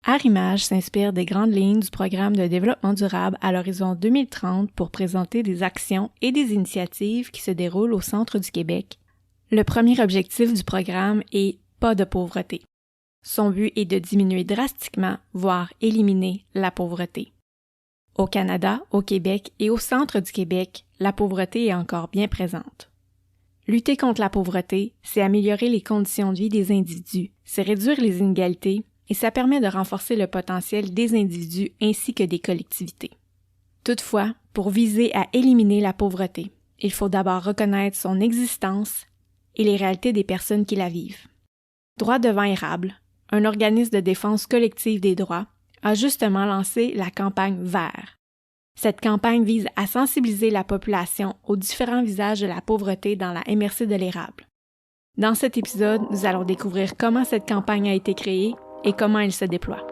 Arrimage s'inspire des grandes lignes du programme de développement durable à l'horizon 2030 pour présenter des actions et des initiatives qui se déroulent au centre du Québec. Le premier objectif du programme est pas de pauvreté. Son but est de diminuer drastiquement, voire éliminer la pauvreté. Au Canada, au Québec et au centre du Québec, la pauvreté est encore bien présente. Lutter contre la pauvreté, c'est améliorer les conditions de vie des individus, c'est réduire les inégalités et ça permet de renforcer le potentiel des individus ainsi que des collectivités. Toutefois, pour viser à éliminer la pauvreté, il faut d'abord reconnaître son existence et les réalités des personnes qui la vivent. Droits devant érable, un organisme de défense collective des droits, a justement lancé la campagne Vert. Cette campagne vise à sensibiliser la population aux différents visages de la pauvreté dans la MRC de l'érable. Dans cet épisode, nous allons découvrir comment cette campagne a été créée et comment elle se déploie.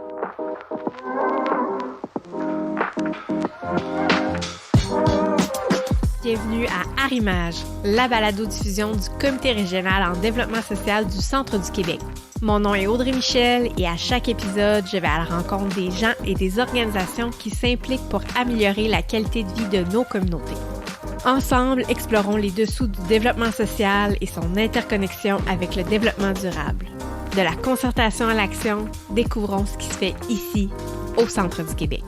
Bienvenue à Arrimage, la balado-diffusion du Comité régional en développement social du Centre du Québec. Mon nom est Audrey Michel et à chaque épisode, je vais à la rencontre des gens et des organisations qui s'impliquent pour améliorer la qualité de vie de nos communautés. Ensemble, explorons les dessous du développement social et son interconnexion avec le développement durable. De la concertation à l'action, découvrons ce qui se fait ici, au Centre du Québec.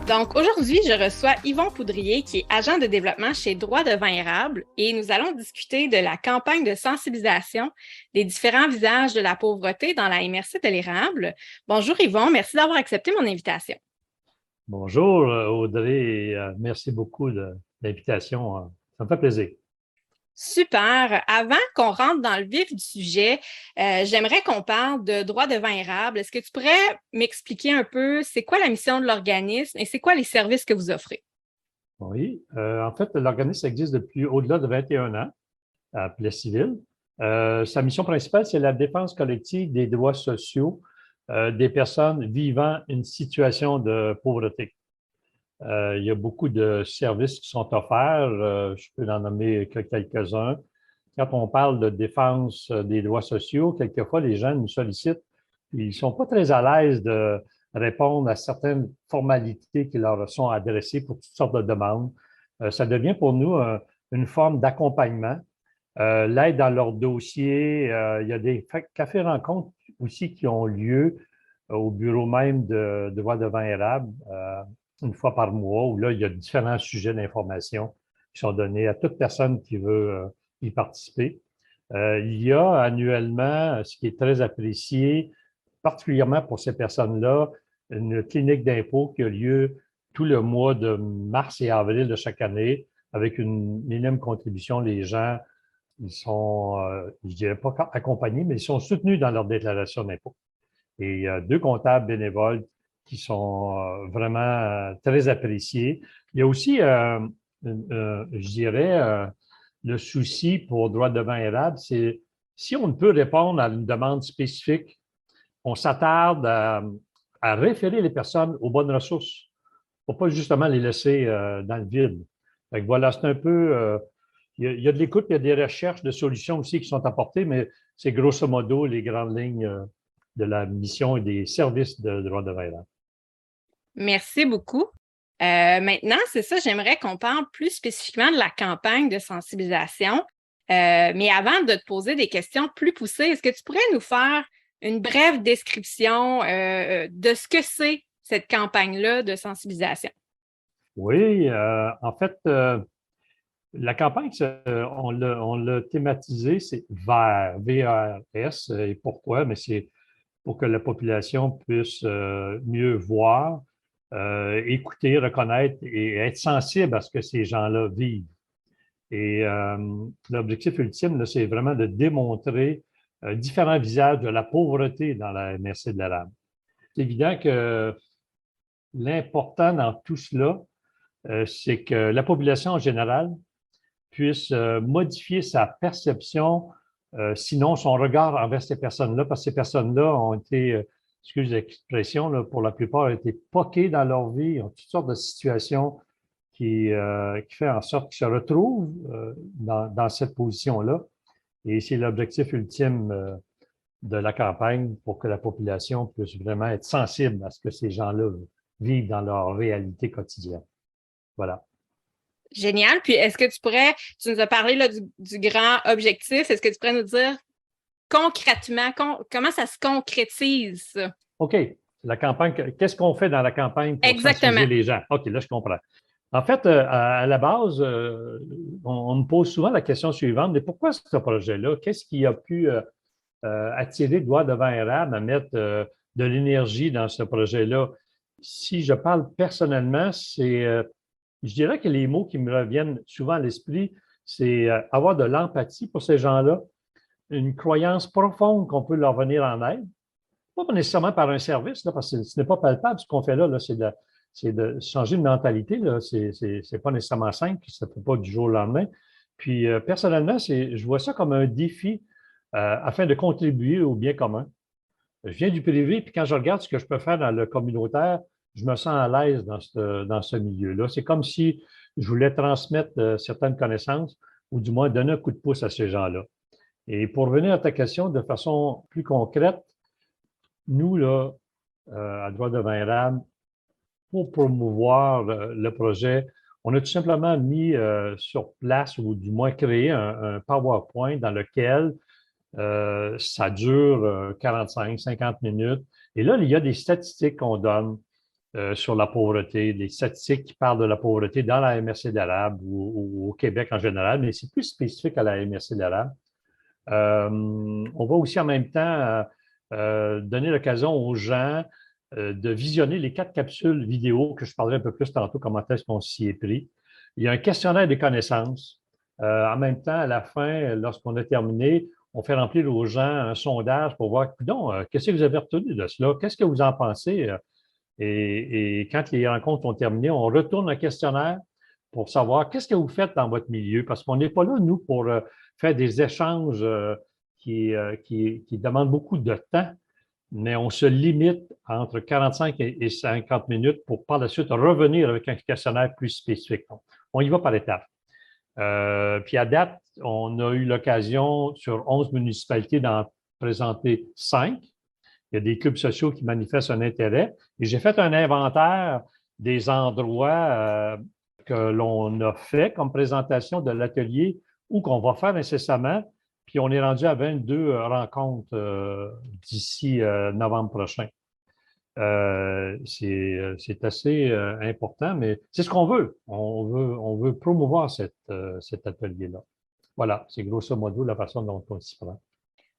Donc, aujourd'hui, je reçois Yvon Poudrier, qui est agent de développement chez Droits devant érable, et nous allons discuter de la campagne de sensibilisation des différents visages de la pauvreté dans la MRC de l'érable. Bonjour Yvon, merci d'avoir accepté mon invitation. Bonjour Audrey, et merci beaucoup de l'invitation. Ça me fait plaisir. Super. Avant qu'on rentre dans le vif du sujet, j'aimerais qu'on parle de Droits devant érable. Est-ce que tu pourrais m'expliquer un peu c'est quoi la mission de l'organisme et c'est quoi les services que vous offrez? Oui, en fait, l'organisme existe depuis au-delà de 21 ans à Plessisville. Sa mission principale, c'est la défense collective des droits sociaux des personnes vivant une situation de pauvreté. Il y a beaucoup de services qui sont offerts. Je peux en nommer que quelques-uns. Quand on parle de défense des droits sociaux, quelquefois, les gens nous sollicitent. Ils ne sont pas très à l'aise de répondre à certaines formalités qui leur sont adressées pour toutes sortes de demandes. Ça devient pour nous une forme d'accompagnement. L'aide dans leur dossier. Il y a des cafés-rencontres aussi qui ont lieu au bureau même de Droits devant érable. Une fois par mois, où là, il y a différents sujets d'information qui sont donnés à toute personne qui veut y participer. Il y a annuellement, ce qui est très apprécié, particulièrement pour ces personnes-là, une clinique d'impôt qui a lieu tout le mois de mars et avril de chaque année, avec une minime contribution. Les gens, ils sont, je dirais pas accompagnés, mais ils sont soutenus dans leur déclaration d'impôt. Et il y a 2 comptables bénévoles qui sont vraiment très appréciés. Il y a aussi, je dirais, le souci pour Droits devant érable, c'est si on ne peut répondre à une demande spécifique, on s'attarde à référer les personnes aux bonnes ressources pour pas justement les laisser dans le vide. Donc voilà, c'est un peu... il y a de l'écoute, il y a des recherches de solutions aussi qui sont apportées, mais c'est grosso modo les grandes lignes de la mission et des services de Droits devant érable. Merci beaucoup. Maintenant, c'est ça, j'aimerais qu'on parle plus spécifiquement de la campagne de sensibilisation. Mais avant de te poser des questions plus poussées, est-ce que tu pourrais nous faire une brève description de ce que c'est cette campagne-là de sensibilisation? Oui, en fait, la campagne, on l'a thématisée, c'est VERS, V-E-R-S. Et pourquoi? Mais c'est pour que la population puisse mieux voir, écouter, reconnaître et être sensible à ce que ces gens-là vivent. Et l'objectif ultime, là, c'est vraiment de démontrer différents visages de la pauvreté dans la MRC de l'érable. C'est évident que l'important dans tout cela, c'est que la population en général puisse modifier sa perception, sinon son regard envers ces personnes-là, parce que ces personnes-là ont été, excusez l'expression, pour la plupart, ont été poquées dans leur vie, ont toutes sortes de situations qui fait en sorte qu'ils se retrouvent dans cette position-là. Et c'est l'objectif ultime de la campagne pour que la population puisse vraiment être sensible à ce que ces gens-là vivent dans leur réalité quotidienne. Voilà. Génial. Puis, tu nous as parlé là, du grand objectif, est-ce que tu pourrais nous dire concrètement, comment ça se concrétise, ça? OK. La campagne, qu'est-ce qu'on fait dans la campagne pour sensibiliser les gens? OK, là, je comprends. En fait, à la base, on me pose souvent la question suivante, mais pourquoi ce projet-là? Qu'est-ce qui a pu attirer Droits devant érable à mettre de l'énergie dans ce projet-là? Si je parle personnellement, je dirais que les mots qui me reviennent souvent à l'esprit, c'est avoir de l'empathie pour ces gens-là, une croyance profonde qu'on peut leur venir en aide, pas nécessairement par un service, là, parce que ce n'est pas palpable ce qu'on fait là, c'est de changer de mentalité, là. C'est pas nécessairement simple, ça ne fait pas du jour au lendemain. Puis personnellement, je vois ça comme un défi afin de contribuer au bien commun. Je viens du privé, puis quand je regarde ce que je peux faire dans le communautaire, je me sens à l'aise dans ce milieu-là. C'est comme si je voulais transmettre certaines connaissances ou du moins donner un coup de pouce à ces gens-là. Et pour revenir à ta question de façon plus concrète, nous, là, à Droits devant érable, pour promouvoir le projet, on a tout simplement mis sur place ou du moins créé un PowerPoint dans lequel ça dure 45-50 minutes. Et là, il y a des statistiques qu'on donne sur la pauvreté, des statistiques qui parlent de la pauvreté dans la MRC d'Érable ou au Québec en général, mais c'est plus spécifique à la MRC d'Érable. On va aussi en même temps donner l'occasion aux gens de visionner les 4 capsules vidéo que je parlerai un peu plus tantôt, comment est-ce qu'on s'y est pris. Il y a un questionnaire des connaissances. En même temps, à la fin, lorsqu'on a terminé, on fait remplir aux gens un sondage pour voir, qu'est-ce que vous avez retenu de cela? Qu'est-ce que vous en pensez? Et quand les rencontres ont terminé, on retourne un questionnaire pour savoir qu'est-ce que vous faites dans votre milieu, parce qu'on n'est pas là, nous, pour faire des échanges qui demandent beaucoup de temps, mais on se limite entre 45 et 50 minutes pour par la suite revenir avec un questionnaire plus spécifique. On y va par étapes. Puis à date, on a eu l'occasion sur 11 municipalités d'en présenter 5. Il y a des clubs sociaux qui manifestent un intérêt. Et j'ai fait un inventaire des endroits que l'on a fait comme présentation de l'atelier ou qu'on va faire incessamment. Puis on est rendu à 22 rencontres d'ici novembre prochain. C'est assez important, mais c'est ce qu'on veut. On veut promouvoir cet atelier-là. Voilà, c'est grosso modo la façon dont on s'y prend.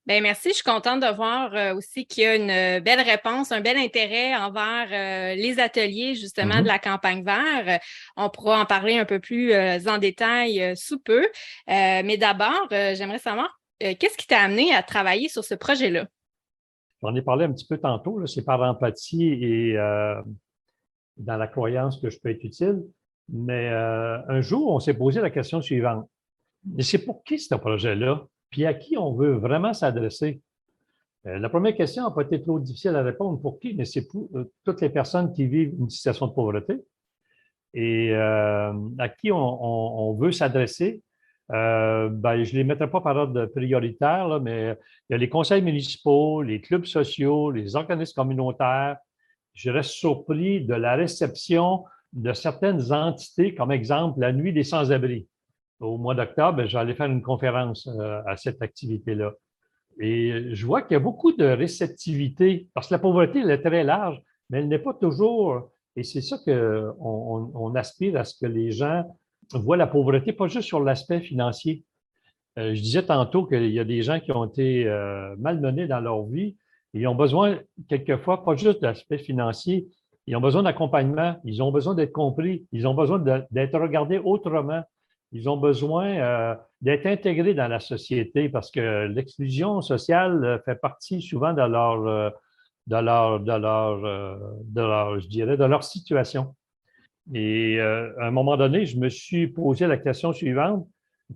Bien, merci. Je suis contente de voir aussi qu'il y a une belle réponse, un bel intérêt envers les ateliers, justement, de la campagne vert. On pourra en parler un peu plus en détail sous peu. Mais d'abord, j'aimerais savoir, qu'est-ce qui t'a amené à travailler sur ce projet-là? J'en ai parlé un petit peu tantôt, là, c'est par empathie et dans la croyance que je peux être utile. Mais un jour, on s'est posé la question suivante. Mais c'est pour qui ce projet-là? Puis à qui on veut vraiment s'adresser? La première question n'a pas été trop difficile à répondre. Pour qui? Mais c'est pour toutes les personnes qui vivent une situation de pauvreté. Et à qui on veut s'adresser? Je ne les mettrai pas par ordre prioritaire, là, mais il y a les conseils municipaux, les clubs sociaux, les organismes communautaires. Je reste surpris de la réception de certaines entités, comme exemple la Nuit des sans-abri. Au mois d'octobre, j'allais faire une conférence à cette activité-là. Et je vois qu'il y a beaucoup de réceptivité, parce que la pauvreté, elle est très large, mais elle n'est pas toujours, et c'est ça qu'on aspire à ce que les gens voient la pauvreté, pas juste sur l'aspect financier. Je disais tantôt qu'il y a des gens qui ont été malmenés dans leur vie, et ils ont besoin, quelquefois, pas juste de l'aspect financier, ils ont besoin d'accompagnement, ils ont besoin d'être compris, ils ont besoin d'être regardés autrement. Ils ont besoin d'être intégrés dans la société parce que l'exclusion sociale fait partie souvent de leur situation. Et à un moment donné, je me suis posé la question suivante.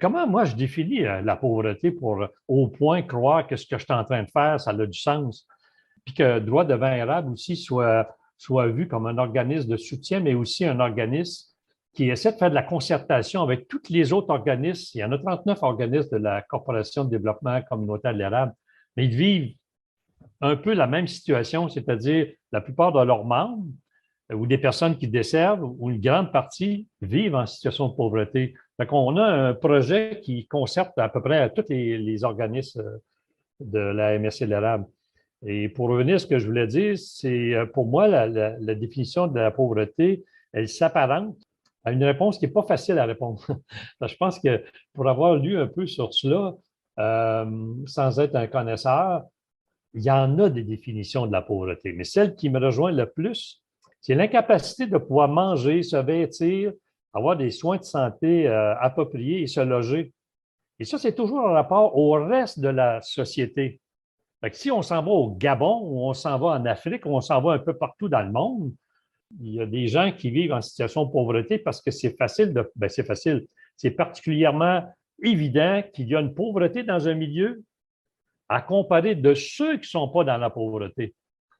Comment moi je définis la pauvreté pour au point croire que ce que je suis en train de faire, ça a du sens? Puis que Droits devant érable aussi soit vu comme un organisme de soutien, mais aussi un organisme qui essaie de faire de la concertation avec tous les autres organismes. Il y en a 39 organismes de la Corporation de développement communautaire de l'érable, mais ils vivent un peu la même situation, c'est-à-dire la plupart de leurs membres ou des personnes qui desservent ou une grande partie vivent en situation de pauvreté. Donc, on a un projet qui concerte à peu près tous les organismes de la MRC de l'érable. Et pour revenir à ce que je voulais dire, c'est pour moi, la définition de la pauvreté, elle s'apparente à une réponse qui n'est pas facile à répondre. Je pense que pour avoir lu un peu sur cela, sans être un connaisseur, il y en a des définitions de la pauvreté. Mais celle qui me rejoint le plus, c'est l'incapacité de pouvoir manger, se vêtir, avoir des soins de santé appropriés et se loger. Et ça, c'est toujours en rapport au reste de la société. Fait que si on s'en va au Gabon, ou on s'en va en Afrique, ou on s'en va un peu partout dans le monde, il y a des gens qui vivent en situation de pauvreté parce que c'est facile c'est facile. C'est particulièrement évident qu'il y a une pauvreté dans un milieu à comparer de ceux qui ne sont pas dans la pauvreté.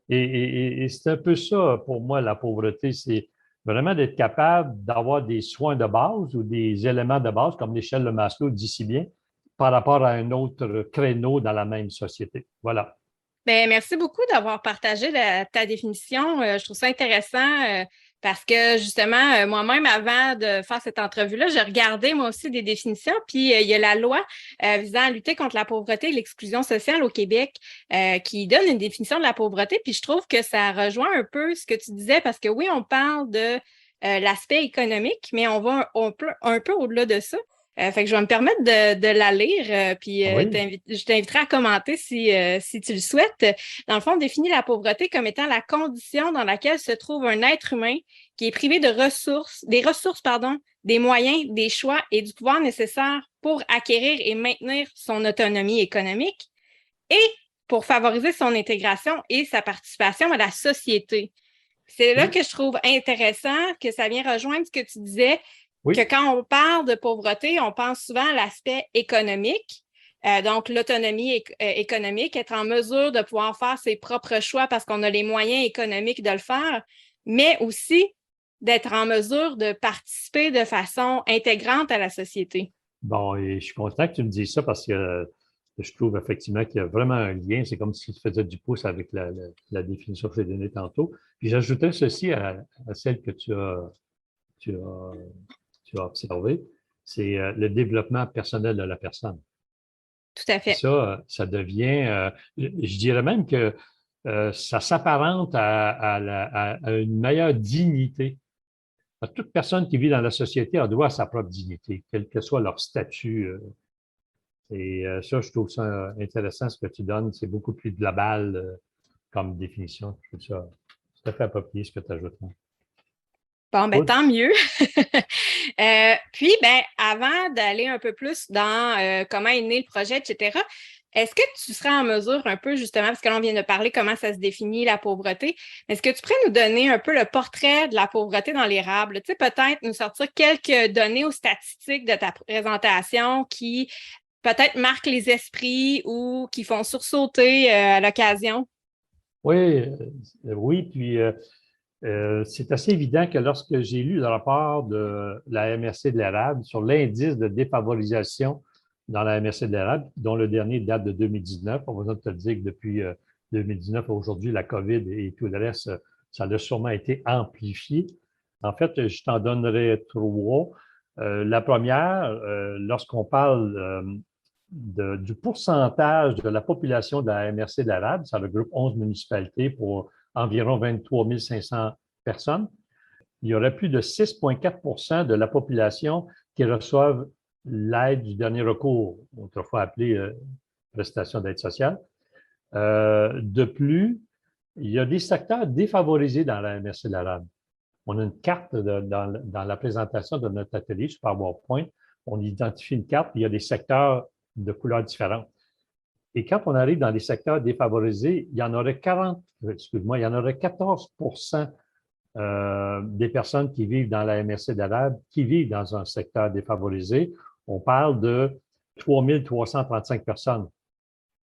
Et c'est un peu ça, pour moi, la pauvreté, c'est vraiment d'être capable d'avoir des soins de base ou des éléments de base, comme l'échelle de Maslow dit si bien, par rapport à un autre créneau dans la même société. Voilà. Bien, merci beaucoup d'avoir partagé ta définition. Je trouve ça intéressant parce que justement, moi-même, avant de faire cette entrevue-là, j'ai regardé moi aussi des définitions. Puis il y a la loi visant à lutter contre la pauvreté et l'exclusion sociale au Québec qui donne une définition de la pauvreté. Puis je trouve que ça rejoint un peu ce que tu disais parce que oui, on parle de l'aspect économique, mais on va un peu au-delà de ça. Fait que je vais me permettre de la lire, puis Oui. je t'inviterai à commenter si tu le souhaites. Dans le fond, on définit la pauvreté comme étant la condition dans laquelle se trouve un être humain qui est privé de ressources, des moyens, des choix et du pouvoir nécessaire pour acquérir et maintenir son autonomie économique et pour favoriser son intégration et sa participation à la société. C'est là Oui. que je trouve intéressant que ça vient rejoindre ce que tu disais, que Oui. quand on parle de pauvreté, on pense souvent à l'aspect économique, donc l'autonomie économique, être en mesure de pouvoir faire ses propres choix parce qu'on a les moyens économiques de le faire, mais aussi d'être en mesure de participer de façon intégrante à la société. Bon, et je suis content que tu me dises ça parce que je trouve effectivement qu'il y a vraiment un lien. C'est comme si tu faisais du pouce avec la définition que j'ai donnée tantôt. Puis j'ajouterais ceci à celle que tu as, tu as observée, c'est le développement personnel de la personne. Tout à Puis fait. ça devient, je dirais même que ça s'apparente à une meilleure dignité. Toute personne qui vit dans la société a droit à sa propre dignité, quel que soit leur statut. Et ça, je trouve ça intéressant ce que tu donnes. C'est beaucoup plus global comme définition. Je trouve ça tout à fait approprié ce que tu ajoutes. Bon, ben Cool. tant mieux. Puis, ben, avant d'aller un peu plus dans comment est né le projet, etc., est-ce que tu serais en mesure un peu, justement, parce que là, on vient de parler comment ça se définit, la pauvreté, est-ce que tu pourrais nous donner un peu le portrait de la pauvreté dans l'érable? Tu sais, peut-être nous sortir quelques données ou statistiques de ta présentation qui peut-être marquent les esprits ou qui font sursauter à l'occasion? Oui, oui, puis c'est assez évident que lorsque j'ai lu le rapport de la MRC de l'érable sur l'indice de défavorisation dans la MRC de l'érable, dont le dernier date de 2019, on va te dire que depuis 2019 aujourd'hui, la COVID et tout le reste, ça a sûrement été amplifié. En fait, je t'en donnerai trois. La première, lorsqu'on parle du pourcentage de la population de la MRC de l'Arabe, ça regroupe 11 municipalités pour environ 23 500 personnes. Il y aurait plus de 6,4 de la population qui reçoivent l'aide du dernier recours, autrefois appelée prestation d'aide sociale. De plus, il y a des secteurs défavorisés dans la MRC de l'Arabe. On a une carte dans la présentation de notre atelier sur PowerPoint. On identifie une carte, il y a des secteurs de couleurs différentes. Et quand on arrive dans les secteurs défavorisés, il y en aurait 14 des personnes qui vivent dans la MRC d'Arabe qui vivent dans un secteur défavorisé. On parle de 3 335 personnes.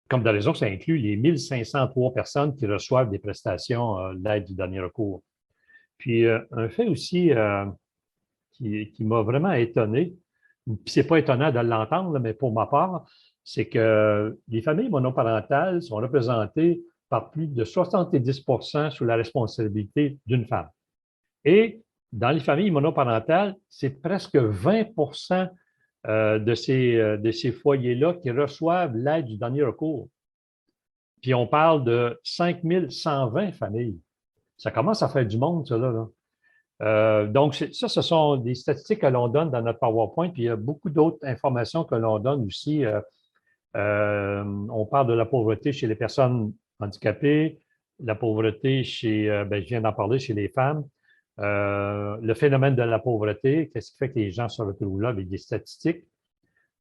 Comme de raison, ça inclut les 1 503 personnes qui reçoivent des prestations d'aide du dernier recours. Puis, un fait aussi qui m'a vraiment étonné, puis c'est pas étonnant de l'entendre, là, mais pour ma part, c'est que les familles monoparentales sont représentées par plus de 70% sous la responsabilité d'une femme. Et dans les familles monoparentales, c'est presque 20% de ces foyers-là qui reçoivent l'aide du dernier recours. Puis on parle de 5120 familles. Ça commence à faire du monde, ça, là. Donc, ça, ce sont des statistiques que l'on donne dans notre PowerPoint, puis il y a beaucoup d'autres informations que l'on donne aussi. On parle de la pauvreté chez les personnes handicapées, la pauvreté chez, je viens d'en parler, chez les femmes, le phénomène de la pauvreté, qu'est-ce qui fait que les gens se retrouvent là avec des statistiques.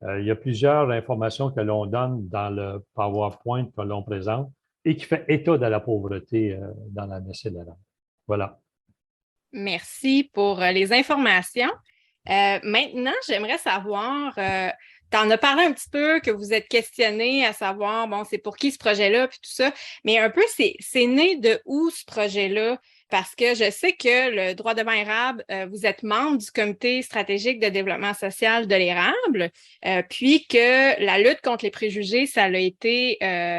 Il y a plusieurs informations que l'on donne dans le PowerPoint que l'on présente et qui fait état de la pauvreté dans la MSLRAB. Voilà. Merci pour les informations. Maintenant, j'aimerais savoir, tu en as parlé un petit peu, que vous êtes questionné à savoir, bon, c'est pour qui ce projet-là, puis tout ça, mais un peu, c'est né de où ce projet-là? Parce que je sais que le droit devant érable, vous êtes membre du comité stratégique de développement social de l'érable, puis que la lutte contre les préjugés, ça a été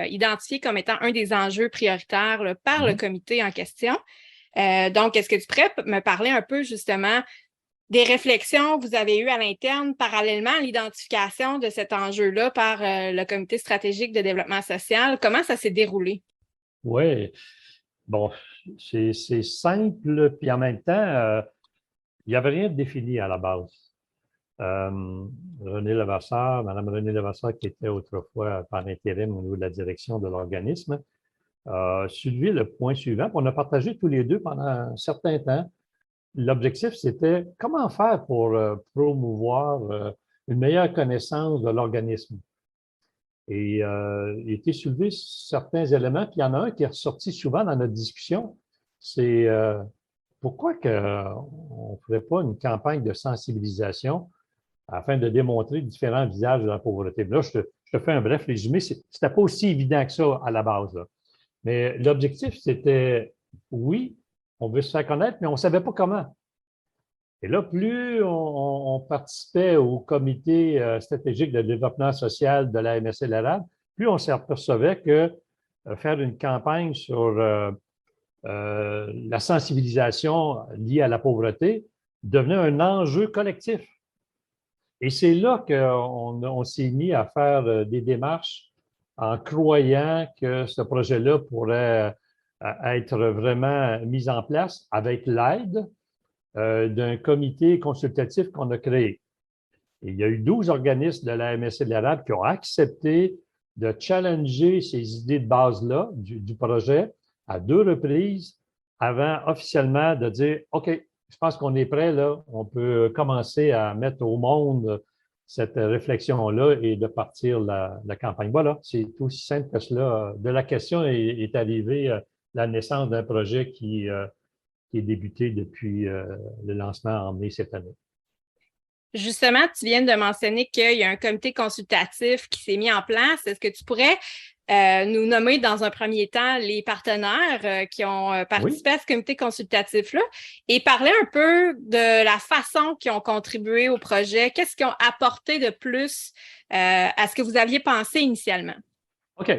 identifié comme étant un des enjeux prioritaires là, par le comité en question. Donc, est-ce que tu pourrais me parler un peu justement des réflexions que vous avez eues à l'interne parallèlement à l'identification de cet enjeu-là par le comité stratégique de développement social? Comment ça s'est déroulé? Oui, bon, c'est simple, puis en même temps, il n'y avait rien de défini à la base. René Levasseur, Mme René Levasseur, qui était autrefois par intérim au niveau de la direction de l'organisme, a soulevé le point suivant. On a partagé tous les deux pendant un certain temps. L'objectif, c'était comment faire pour promouvoir une meilleure connaissance de l'organisme. Et il a été soulevé certains éléments, puis il y en a un qui est ressorti souvent dans notre discussion, c'est pourquoi on ne ferait pas une campagne de sensibilisation afin de démontrer différents visages de la pauvreté. Là, je te fais un bref résumé. C'était pas aussi évident que ça à la base, là. Mais l'objectif, c'était, oui, on veut se faire connaître, mais on ne savait pas comment. Et là, plus on participait au comité stratégique de développement social de la MSLRAB, plus on s'apercevait que faire une campagne sur la sensibilisation liée à la pauvreté devenait un enjeu collectif. Et c'est là qu'on s'est mis à faire des démarches en croyant que ce projet-là pourrait être vraiment mis en place avec l'aide d'un comité consultatif qu'on a créé. Et il y a eu 12 organismes de la MSC de l'Arabe qui ont accepté de challenger ces idées de base-là du projet à 2 reprises avant officiellement de dire « OK, je pense qu'on est prêt, là, on peut commencer à mettre au monde cette réflexion-là et de partir la campagne. » Voilà, c'est aussi simple que cela. De la question est arrivée la naissance d'un projet qui est débuté depuis le lancement en mai cette année. Justement, tu viens de mentionner qu'il y a un comité consultatif qui s'est mis en place. Est-ce que tu pourrais nous nommer dans un premier temps les partenaires qui ont participé à ce comité consultatif-là et parler un peu de la façon qu'ils ont contribué au projet? Qu'est-ce qu'ils ont apporté de plus à ce que vous aviez pensé initialement? OK.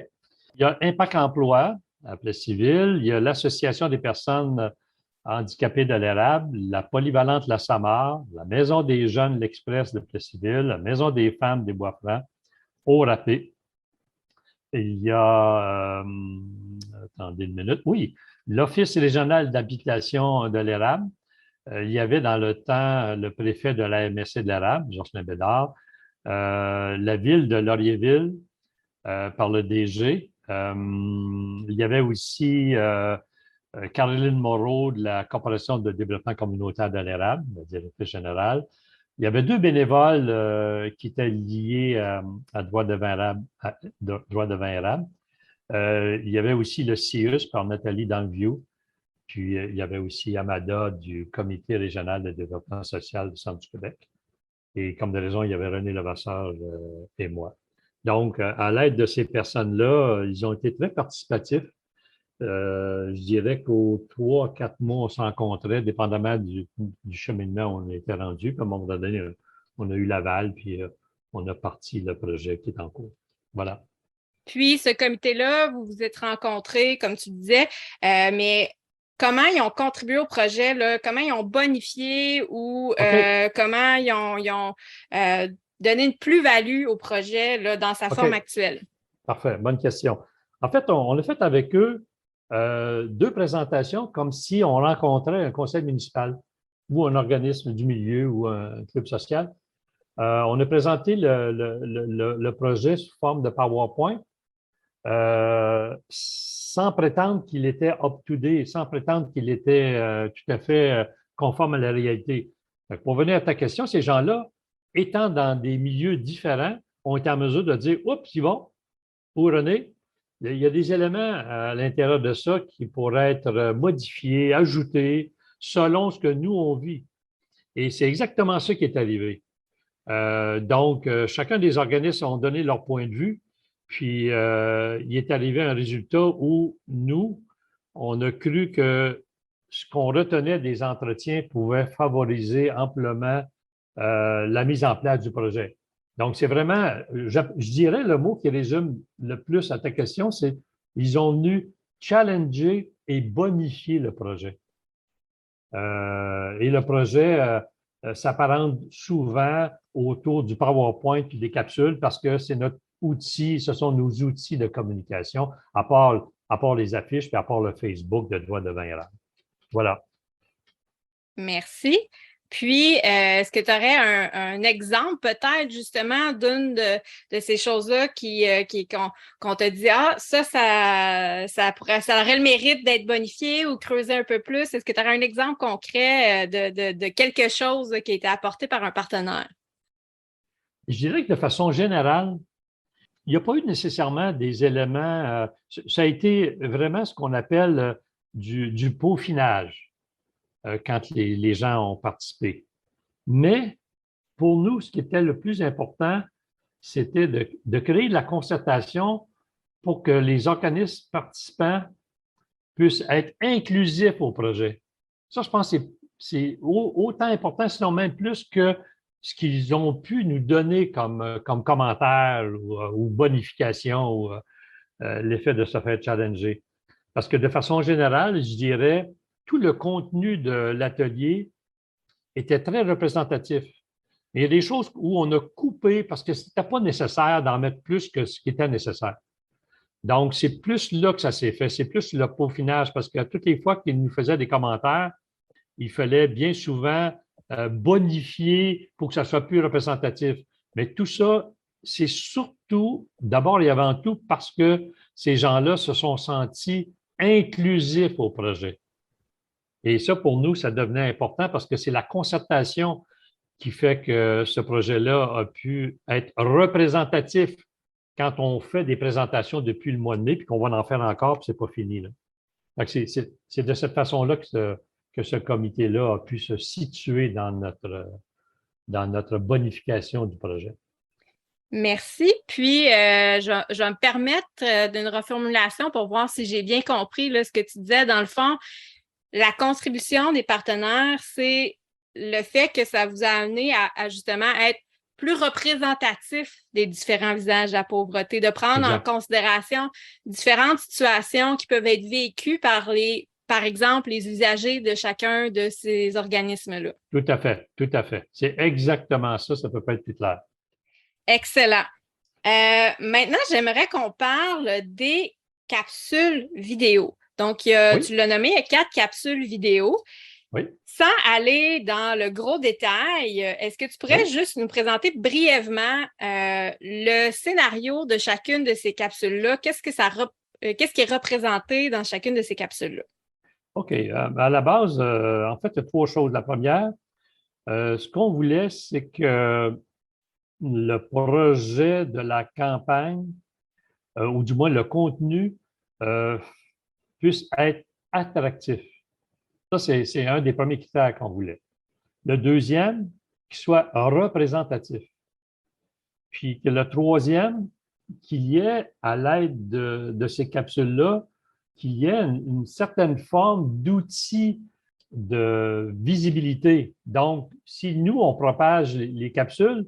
Il y a Impact Emploi à Plessisville. Il y a l'Association des personnes handicapées de l'érable, la Polyvalente La Samar, la Maison des jeunes L'Express de Plessisville, la Maison des femmes des Bois-Francs, au Rapé. Il y a, attendez une minute, oui, l'Office régional d'habitation de l'érable. Il y avait dans le temps le préfet de la MSC de l'érable, Georges Bédard, la ville de Laurierville par le DG. Il y avait aussi Caroline Moreau de la Corporation de développement communautaire de l'érable, la directrice générale. Il y avait 2 bénévoles qui étaient liés à Droit devant érable. Il y avait aussi le CIUS par Nathalie Danview. Puis il y avait aussi Amada du Comité régional de développement social du Centre du Québec. Et comme de raison, il y avait René Levasseur et moi. Donc, à l'aide de ces personnes-là, ils ont été très participatifs. Je dirais qu'aux 3, 4 mois, on se rencontrait, dépendamment du cheminement où on était rendu. Puis à un moment donné, on a eu l'aval, puis on a parti le projet qui est en cours. Voilà. Puis, ce comité-là, vous vous êtes rencontrés, comme tu disais, mais comment ils ont contribué au projet, là? Comment ils ont bonifié ou OK, comment ils ont donné une plus-value au projet là, dans sa forme OK, actuelle? parfait. Bonne question. En fait, on a fait avec eux 2 présentations comme si on rencontrait un conseil municipal ou un organisme du milieu ou un club social. On a présenté le projet sous forme de PowerPoint sans prétendre qu'il était up-to-date, sans prétendre qu'il était tout à fait conforme à la réalité. Donc, pour venir à ta question, ces gens-là, étant dans des milieux différents, ont été en mesure de dire, oups, ils vont, pour René, il y a des éléments à l'intérieur de ça qui pourraient être modifiés, ajoutés, selon ce que nous, on vit. Et c'est exactement ça qui est arrivé. Donc, chacun des organismes ont donné leur point de vue, puis il est arrivé à un résultat où nous, on a cru que ce qu'on retenait des entretiens pouvait favoriser amplement la mise en place du projet. Donc, c'est vraiment, je dirais le mot qui résume le plus à ta question, c'est ils ont venu challenger et bonifier le projet. Et le projet s'apparente souvent autour du PowerPoint et des capsules parce que c'est notre outil, ce sont nos outils de communication, à part les affiches et à part le Facebook de Droit de Vin. Voilà. Merci. Puis, est-ce que tu aurais un exemple peut-être justement d'une de ces choses-là qu'on te dit, ah, ça aurait le mérite d'être bonifié ou creusé un peu plus. Est-ce que tu aurais un exemple concret de quelque chose qui a été apporté par un partenaire? Je dirais que de façon générale, il n'y a pas eu nécessairement des éléments, ça a été vraiment ce qu'on appelle du peaufinage quand les gens ont participé. Mais pour nous, ce qui était le plus important, c'était de créer de la concertation pour que les organismes participants puissent être inclusifs au projet. Ça, je pense que c'est autant important, sinon même plus que ce qu'ils ont pu nous donner comme commentaire ou bonification ou l'effet de se faire challenger. Parce que de façon générale, je dirais, tout le contenu de l'atelier était très représentatif. Mais il y a des choses où on a coupé parce que ce n'était pas nécessaire d'en mettre plus que ce qui était nécessaire. Donc, c'est plus là que ça s'est fait. C'est plus le peaufinage parce que toutes les fois qu'il nous faisait des commentaires, il fallait bien souvent bonifier pour que ça soit plus représentatif. Mais tout ça, c'est surtout, d'abord et avant tout, parce que ces gens-là se sont sentis inclusifs au projet. Et ça, pour nous, ça devenait important parce que c'est la concertation qui fait que ce projet-là a pu être représentatif quand on fait des présentations depuis le mois de mai, puis qu'on va en faire encore, puis c'est pas fini. Là. C'est de cette façon-là que ce comité-là a pu se situer dans notre bonification du projet. Merci. Puis, je vais me permettre d'une reformulation pour voir si j'ai bien compris là, ce que tu disais. Dans le fond, la contribution des partenaires, c'est le fait que ça vous a amené à justement être plus représentatif des différents visages de la pauvreté, de prendre en Exact. considération différentes situations qui peuvent être vécues par exemple, les usagers de chacun de ces organismes-là. Tout à fait, tout à fait. C'est exactement ça, ça ne peut pas être plus clair. Excellent. Maintenant, j'aimerais qu'on parle des capsules vidéo. Donc, Oui, tu l'as nommé, il y a 4 capsules vidéo. oui, Sans aller dans le gros détail, est-ce que tu pourrais oui. juste nous présenter brièvement le scénario de chacune de ces capsules-là? Qu'est-ce qui est représenté dans chacune de ces capsules-là? OK. À la base, en fait, il y a 3 choses. La première, ce qu'on voulait, c'est que le projet de la campagne, ou du moins le contenu, euh, puisse être attractif. Ça, c'est un des premiers critères qu'on voulait. Le deuxième, qu'il soit représentatif. Puis que le troisième, qu'il y ait, à l'aide de ces capsules-là, qu'il y ait une certaine forme d'outil de visibilité. Donc, si nous, on propage les capsules,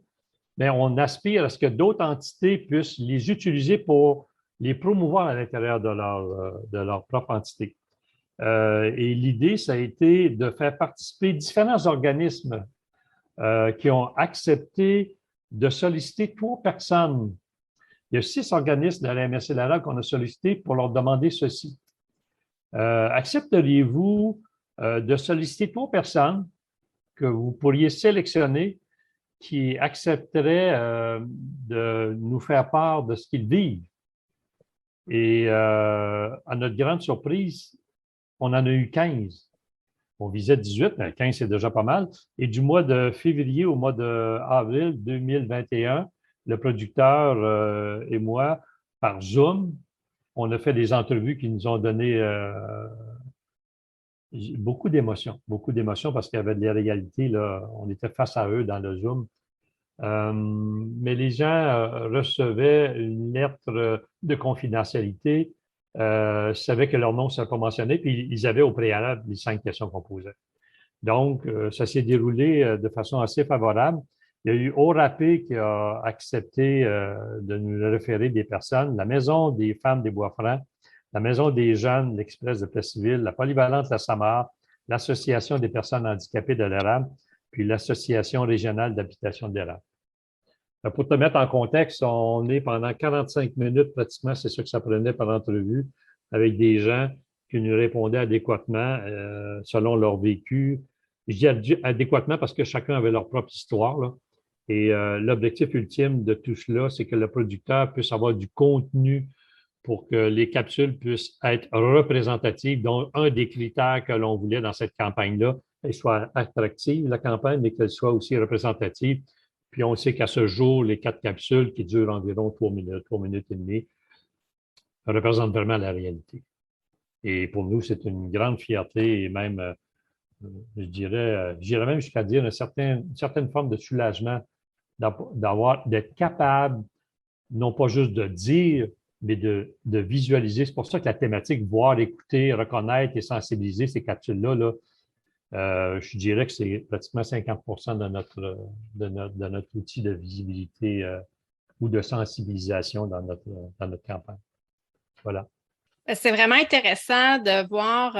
bien, on aspire à ce que d'autres entités puissent les utiliser pour les promouvoir à l'intérieur de leur propre entité. Et l'idée, ça a été de faire participer différents organismes qui ont accepté de solliciter 3 personnes. Il y a 6 organismes de la MRC Laval qu'on a sollicité pour leur demander ceci. Accepteriez-vous de solliciter 3 personnes que vous pourriez sélectionner qui accepteraient de nous faire part de ce qu'ils vivent? Et à notre grande surprise, on en a eu 15. On visait 18, mais 15, c'est déjà pas mal. Et du mois de février au mois d'avril 2021, le producteur et moi, par Zoom, on a fait des entrevues qui nous ont donné beaucoup d'émotions parce qu'il y avait de l'irréalité, là. On était face à eux dans le Zoom. Mais les gens recevaient une lettre de confidentialité, savaient que leur nom ne serait pas mentionné, puis ils avaient au préalable les 5 questions qu'on posait. Donc, ça s'est déroulé de façon assez favorable. Il y a eu ORAP qui a accepté de nous référer des personnes, la Maison des femmes des Bois-Francs, la Maison des jeunes, l'Express de Plessisville, la Polyvalente La Samar, l'Association des personnes handicapées de l'érable, puis l'Association régionale d'habitation de l'érable. Pour te mettre en contexte, on est pendant 45 minutes pratiquement, c'est ça que ça prenait par entrevue, avec des gens qui nous répondaient adéquatement selon leur vécu. Je dis adéquatement parce que chacun avait leur propre histoire, là. Et l'objectif ultime de tout cela, c'est que le producteur puisse avoir du contenu pour que les capsules puissent être représentatives. Donc, un des critères que l'on voulait dans cette campagne-là, qu'elle soit attractive, la campagne, mais qu'elle soit aussi représentative. Puis on sait qu'à ce jour, les 4 capsules qui durent environ 3 minutes et demie, représentent vraiment la réalité. Et pour nous, c'est une grande fierté et même, j'irais même jusqu'à dire une certaine forme de soulagement d'être capable, non pas juste de dire, mais de visualiser. C'est pour ça que la thématique, voir, écouter, reconnaître et sensibiliser ces capsules-là, là, je dirais que c'est pratiquement 50 de notre outil de visibilité ou de sensibilisation dans notre campagne. Voilà. C'est vraiment intéressant de voir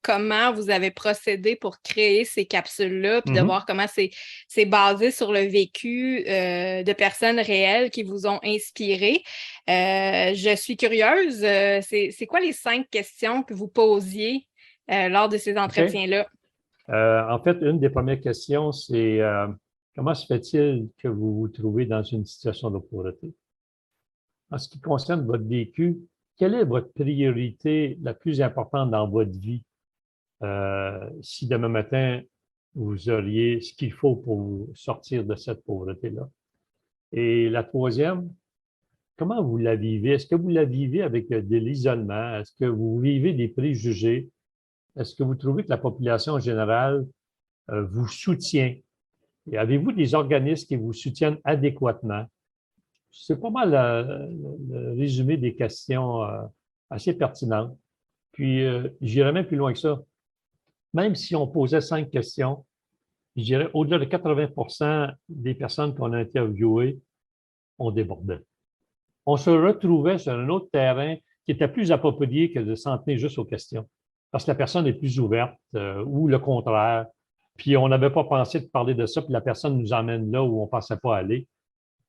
comment vous avez procédé pour créer ces capsules-là, puis de voir comment c'est basé sur le vécu de personnes réelles qui vous ont inspiré. Je suis curieuse, c'est quoi les 5 questions que vous posiez lors de ces entretiens-là? En fait, une des premières questions, c'est comment se fait-il que vous vous trouvez dans une situation de pauvreté? En ce qui concerne votre vécu, quelle est votre priorité la plus importante dans votre vie? Si demain matin, vous auriez ce qu'il faut pour vous sortir de cette pauvreté-là. Et la troisième, comment vous la vivez? Est-ce que vous la vivez avec de l'isolement? Est-ce que vous vivez des préjugés? Est-ce que vous trouvez que la population en général vous soutient? Et avez-vous des organismes qui vous soutiennent adéquatement? C'est pas mal le résumé des questions assez pertinentes. Puis, j'irais même plus loin que ça. Même si on posait 5 questions, je dirais au-delà de 80 des personnes qu'on a interviewées, on débordait. On se retrouvait sur un autre terrain qui était plus approprié que de s'en tenir juste aux questions. Parce que la personne est plus ouverte ou le contraire. Puis on n'avait pas pensé de parler de ça, puis la personne nous emmène là où on ne pensait pas aller.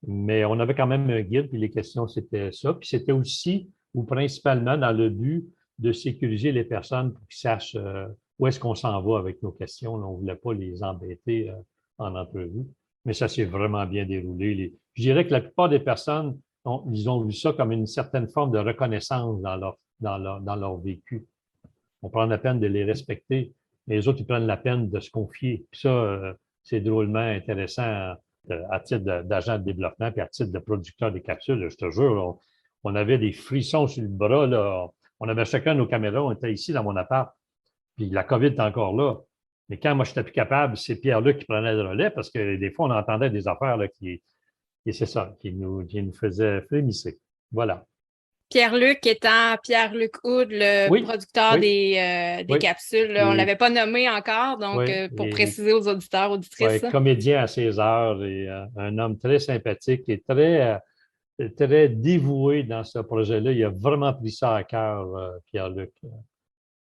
Mais on avait quand même un guide, puis les questions, c'était ça. Puis c'était aussi, ou principalement, dans le but de sécuriser les personnes pour qu'ils sachent où est-ce qu'on s'en va avec nos questions. Là, on ne voulait pas les embêter en entrevue. Mais ça s'est vraiment bien déroulé. Je dirais que la plupart des personnes, ils ont vu ça comme une certaine forme de reconnaissance dans leur vécu. On prend la peine de les respecter, mais les autres, ils prennent la peine de se confier. Puis ça, c'est drôlement intéressant à titre d'agent de développement puis à titre de producteur des capsules. Je te jure, on avait des frissons sur le bras, là. On avait chacun nos caméras, on était ici dans mon appart, puis la COVID est encore là. Mais quand moi, je n'étais plus capable, c'est Pierre-Luc qui prenait le relais parce que des fois, on entendait des affaires là, qui c'est ça, qui nous faisaient frémisser. Voilà. Pierre-Luc étant Pierre-Luc Houd, le Oui, producteur oui, des oui. capsules. Là, on ne Et, l'avait pas nommé encore, donc oui, pour préciser aux auditeurs, auditrices. ouais, comédien à ses heures et un homme très sympathique et très dévoué dans ce projet-là. Il a vraiment pris ça à cœur, Pierre-Luc.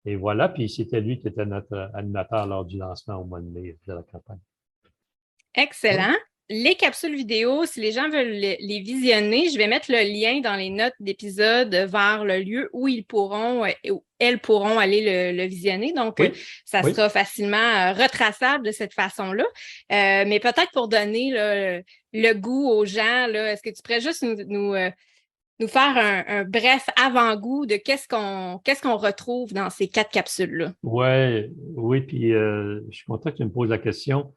Et voilà, puis c'était lui qui était notre animateur lors du lancement au mois de mai de la campagne. Oui, Excellent. Les capsules vidéo, si les gens veulent les visionner, je vais mettre le lien dans les notes d'épisode vers le lieu où ils pourront, où elles pourront aller le visionner. Donc, oui, ça oui. sera facilement retraçable de cette façon-là. Mais peut-être pour donner là, le goût aux gens, là, est-ce que tu pourrais juste nous faire un bref avant-goût de qu'est-ce qu'on retrouve dans ces 4 capsules-là? Ouais, oui, puis je suis content que tu me poses la question.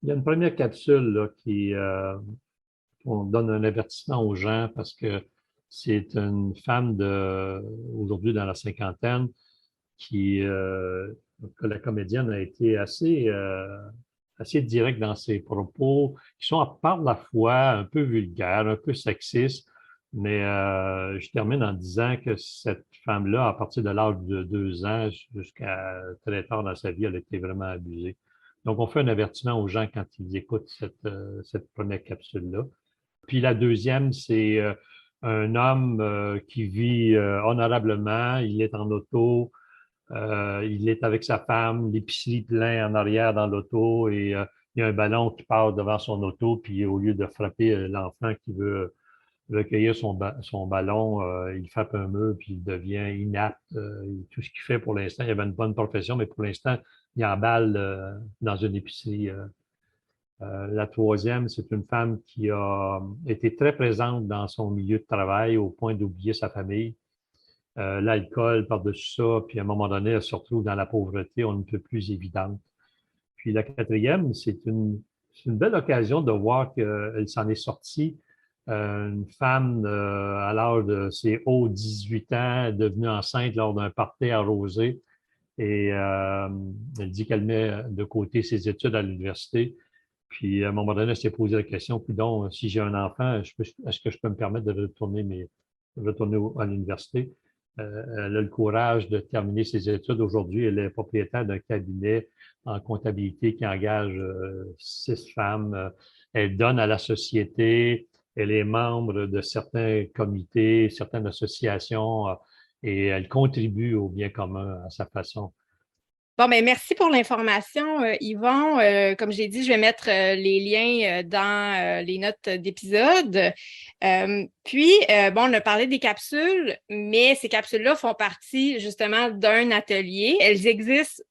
Il y a une première capsule là, on donne un avertissement aux gens parce que c'est une femme aujourd'hui dans la cinquantaine que la comédienne a été assez directe dans ses propos, qui sont par la fois un peu vulgaires, un peu sexistes, mais je termine en disant que cette femme-là, à partir de l'âge de 2 ans jusqu'à très tard dans sa vie, elle a été vraiment abusée. Donc, on fait un avertissement aux gens quand ils écoutent cette première capsule-là. Puis la deuxième, c'est un homme qui vit honorablement, il est en auto, il est avec sa femme, l'épicerie plein en arrière dans l'auto et il y a un ballon qui passe devant son auto, puis au lieu de frapper l'enfant qui veut recueillir son ballon, il frappe un mur, puis il devient inapte. Tout ce qu'il fait pour l'instant, il avait une bonne profession, mais pour l'instant, il emballe dans une épicerie. La troisième, c'est une femme qui a été très présente dans son milieu de travail au point d'oublier sa famille. L'alcool par-dessus ça, puis à un moment donné, elle se retrouve dans la pauvreté, on ne peut plus évidente. Puis la quatrième, c'est une belle occasion de voir qu'elle s'en est sortie. Une femme à l'âge de ses hauts 18 ans, devenue enceinte lors d'un party arrosé. Et elle dit qu'elle met de côté ses études à l'université. Puis, à un moment donné, elle s'est posé la question, puis donc, si j'ai un enfant, est-ce que je peux me permettre de retourner à l'université? Elle a le courage de terminer ses études. Aujourd'hui, elle est propriétaire d'un cabinet en comptabilité qui engage 6 femmes. Elle donne à la société. Elle est membre de certains comités, certaines associations, et elle contribue au bien commun à sa façon. Bon, ben merci pour l'information, Yvon. Comme j'ai dit, je vais mettre les liens dans les notes d'épisode. Bon, on a parlé des capsules, mais ces capsules-là font partie justement d'un atelier. Elles existent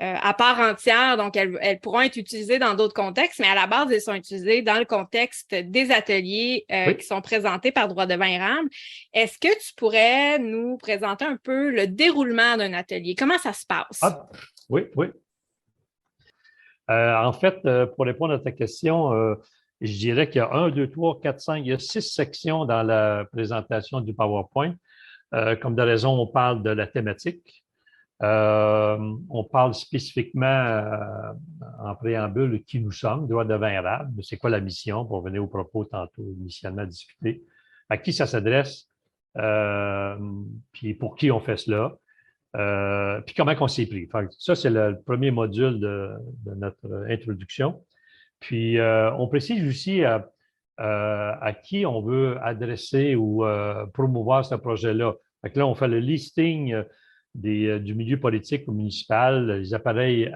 à part entière, donc elles pourront être utilisées dans d'autres contextes, mais à la base, elles sont utilisées dans le contexte des ateliers Oui. qui sont présentés par Droit de vin érable. Est-ce que tu pourrais nous présenter un peu le déroulement d'un atelier? Comment ça se passe? Ah, oui, oui. En fait, pour répondre à ta question, je dirais qu'il y a 1, 2, 3, 4, 5, il y a 6 sections dans la présentation du PowerPoint. Comme de raison, on parle de la thématique. On parle spécifiquement en préambule de qui nous sommes, Droit de vin érable, c'est quoi la mission, pour revenir au propos tantôt initialement discuté, à qui ça s'adresse, puis pour qui on fait cela. Puis comment on s'y est pris. Ça, c'est le premier module de notre introduction. Puis, on précise aussi à qui on veut adresser ou promouvoir ce projet-là. Là, on fait le listing du milieu politique ou municipal, les appareils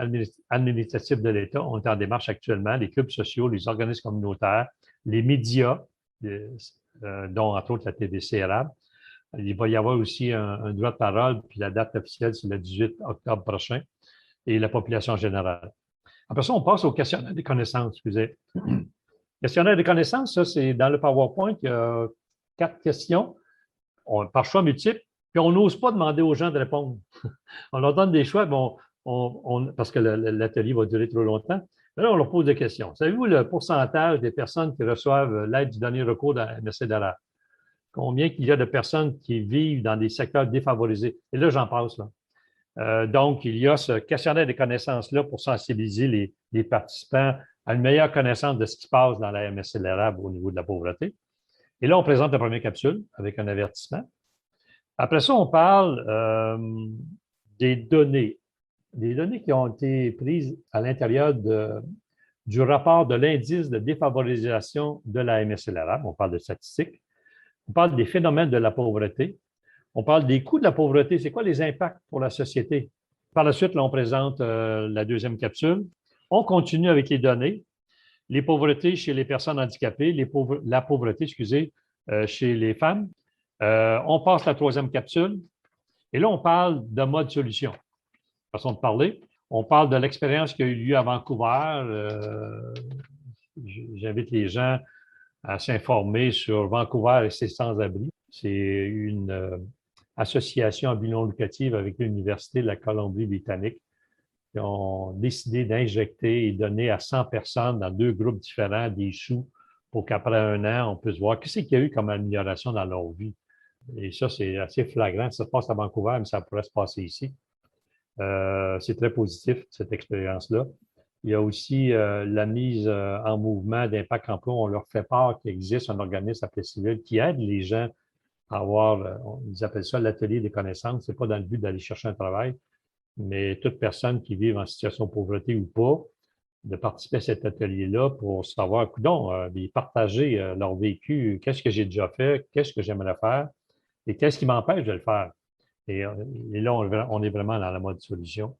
administratifs de l'État. On est en démarche actuellement, les clubs sociaux, les organismes communautaires, les médias, dont entre autres la TVC érable. Il va y avoir aussi un droit de parole, puis la date officielle, c'est le 18 octobre prochain, et la population générale. Après ça, on passe au questionnaire des connaissances, excusez. Questionnaire des connaissances, ça, c'est dans le PowerPoint, il y a 4 questions, par choix multiple, puis on n'ose pas demander aux gens de répondre. On leur donne des choix, bon, parce que l'atelier va durer trop longtemps. Mais là, on leur pose des questions. Savez-vous le pourcentage des personnes qui reçoivent l'aide du dernier recours dans la MSC d'Arabe? Combien qu'il y a de personnes qui vivent dans des secteurs défavorisés? Et là, j'en passe, là. Donc, il y a ce questionnaire des connaissances-là pour sensibiliser les participants à une meilleure connaissance de ce qui se passe dans la MSC de l'érable au niveau de la pauvreté. Et là, on présente la première capsule avec un avertissement. Après ça, on parle des données qui ont été prises à l'intérieur du rapport de l'indice de défavorisation de la MSLRA. On parle de statistiques. On parle des phénomènes de la pauvreté. On parle des coûts de la pauvreté. C'est quoi les impacts pour la société? Par la suite, là, on présente la deuxième capsule. On continue avec les données. Les pauvretés chez les personnes handicapées, la pauvreté, chez les femmes. On passe la troisième capsule. Et là, on parle de mode solution. Façon de parler. On parle de l'expérience qui a eu lieu à Vancouver. J'invite les gens à s'informer sur Vancouver et ses sans-abri. C'est une association à but non lucratif avec l'Université de la Colombie-Britannique qui ont décidé d'injecter et donner à 100 personnes dans 2 groupes différents des sous pour qu'après 1 an, on puisse voir qu'est-ce qu'il y a eu comme amélioration dans leur vie. Et ça, c'est assez flagrant. Ça se passe à Vancouver, mais ça pourrait se passer ici. C'est très positif, cette expérience-là. Il y a aussi la mise en mouvement d'Impact Emploi. On leur fait part qu'il existe un organisme appelé Civil qui aide les gens à avoir, ils appellent ça l'atelier des connaissances. C'est pas dans le but d'aller chercher un travail, mais toute personne qui vit en situation de pauvreté ou pas, de participer à cet atelier-là pour savoir, partager leur vécu, qu'est-ce que j'ai déjà fait, qu'est-ce que j'aimerais faire et qu'est-ce qui m'empêche de le faire. Et là, on est vraiment dans la mode solution.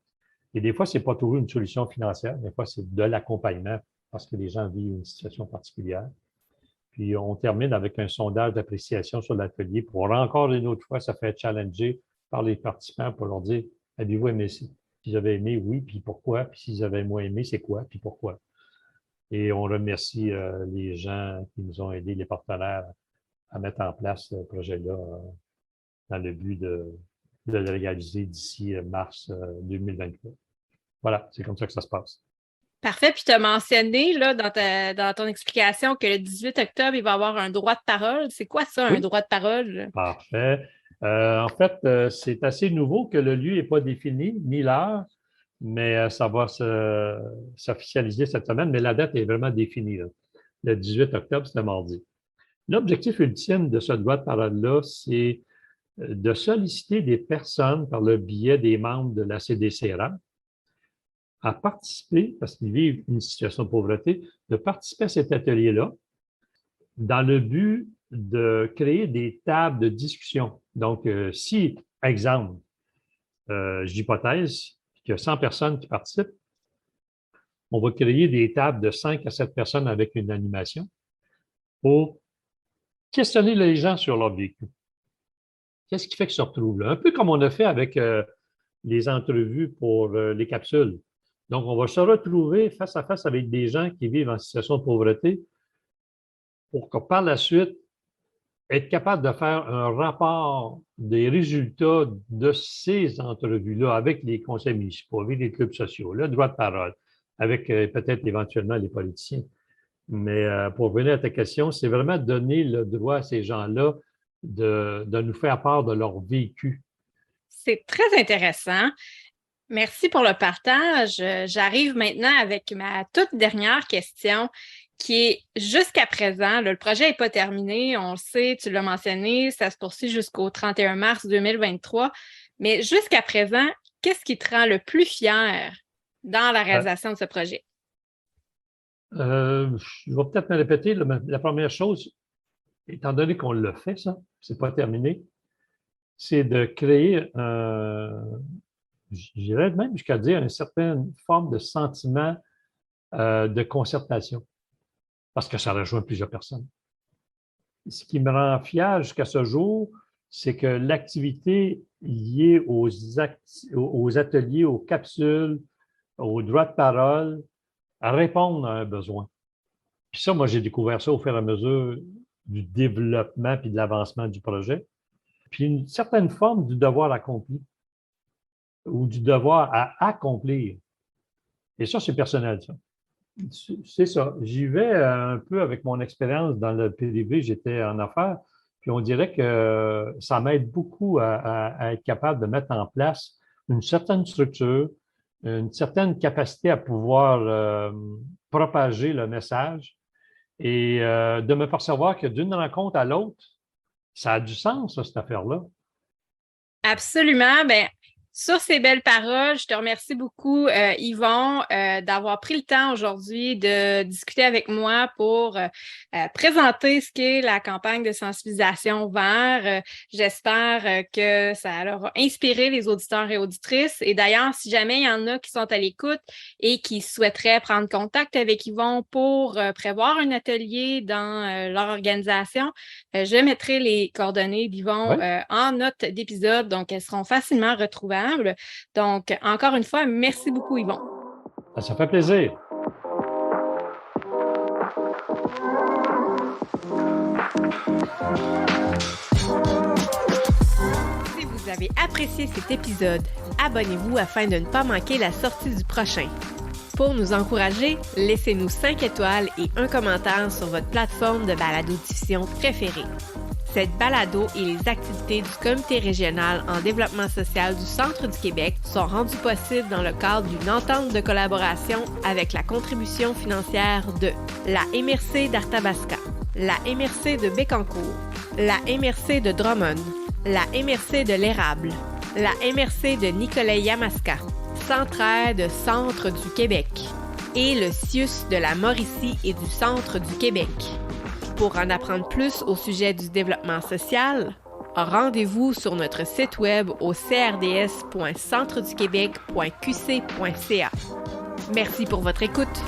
Et des fois, c'est pas toujours une solution financière. Des fois, c'est de l'accompagnement parce que les gens vivent une situation particulière. Puis, on termine avec un sondage d'appréciation sur l'atelier pour encore une autre fois se faire challenger par les participants pour leur dire, avez-vous aimé ça? S'ils avaient aimé, oui, puis pourquoi? Puis s'ils avaient moins aimé, c'est quoi? Puis pourquoi? Et on remercie les gens qui nous ont aidés, les partenaires, à mettre en place ce projet-là dans le but de le réaliser d'ici mars 2023. Voilà, c'est comme ça que ça se passe. Parfait. Puis tu as mentionné là, dans ton explication que le 18 octobre, il va y avoir un droit de parole. C'est quoi ça, un droit de parole? Parfait. En fait, c'est assez nouveau que le lieu n'est pas défini, ni l'heure, mais ça va s'officialiser cette semaine, mais la date est vraiment définie. Là. Le 18 octobre, c'est un mardi. L'objectif ultime de ce droit de parole-là, c'est de solliciter des personnes par le biais des membres de la CDCRA à participer, parce qu'ils vivent une situation de pauvreté, de participer à cet atelier-là dans le but de créer des tables de discussion. Donc, si, exemple, j'hypothèse qu'il y a 100 personnes qui participent, on va créer des tables de 5 à 7 personnes avec une animation pour questionner les gens sur leur vécu. Qu'est-ce qui fait qu'ils se retrouvent là? Un peu comme on a fait avec les entrevues pour les capsules. Donc, on va se retrouver face à face avec des gens qui vivent en situation de pauvreté pour que par la suite, être capable de faire un rapport des résultats de ces entrevues-là avec les conseils municipaux, avec les clubs sociaux, le droit de parole, avec peut-être éventuellement les politiciens. Mais pour revenir à ta question, c'est vraiment donner le droit à ces gens-là de nous faire part de leur vécu. C'est très intéressant. Merci pour le partage. J'arrive maintenant avec ma toute dernière question qui est jusqu'à présent, le projet n'est pas terminé, on le sait, tu l'as mentionné, ça se poursuit jusqu'au 31 mars 2023, mais jusqu'à présent, qu'est-ce qui te rend le plus fier dans la réalisation de ce projet? Je vais peut-être me répéter, la première chose, étant donné qu'on l'a fait, ça, c'est pas terminé, c'est de créer j'irais même jusqu'à dire une certaine forme de sentiment de concertation, parce que ça rejoint plusieurs personnes. Ce qui me rend fier jusqu'à ce jour, c'est que l'activité liée aux ateliers, aux capsules, aux droits de parole, répond à un besoin. Puis ça, moi, j'ai découvert ça au fur et à mesure du développement puis de l'avancement du projet. Puis une certaine forme du devoir accompli ou du devoir à accomplir. Et ça, c'est personnel, ça. C'est ça. J'y vais un peu avec mon expérience dans le privé. J'étais en affaires, puis on dirait que ça m'aide beaucoup à être capable de mettre en place une certaine structure, une certaine capacité à pouvoir propager le message et de me percevoir que d'une rencontre à l'autre, ça a du sens, ça, cette affaire-là. Absolument. Ben, sur ces belles paroles, je te remercie beaucoup, Yvon, d'avoir pris le temps aujourd'hui de discuter avec moi pour présenter ce qu'est la campagne de sensibilisation vert. J'espère que ça leur a inspiré les auditeurs et auditrices. Et d'ailleurs, si jamais il y en a qui sont à l'écoute et qui souhaiteraient prendre contact avec Yvon pour prévoir un atelier dans leur organisation, je mettrai les coordonnées d'Yvon en note d'épisode, donc elles seront facilement retrouvables. Donc, encore une fois, merci beaucoup, Yvon. Ça fait plaisir. Si vous avez apprécié cet épisode, abonnez-vous afin de ne pas manquer la sortie du prochain. Pour nous encourager, laissez-nous 5 étoiles et un commentaire sur votre plateforme de balado-diffusion préférée. Cette balado et les activités du Comité régional en développement social du Centre du Québec sont rendues possibles dans le cadre d'une entente de collaboration avec la contribution financière de la MRC d'Arthabasca, la MRC de Bécancour, la MRC de Drummond, la MRC de l'Érable, la MRC de Nicolet-Yamaska, Centraide Centre du Québec et le CIUS de la Mauricie et du Centre du Québec. Pour en apprendre plus au sujet du développement social, rendez-vous sur notre site web au crds.centreduquebec.qc.ca. Merci pour votre écoute.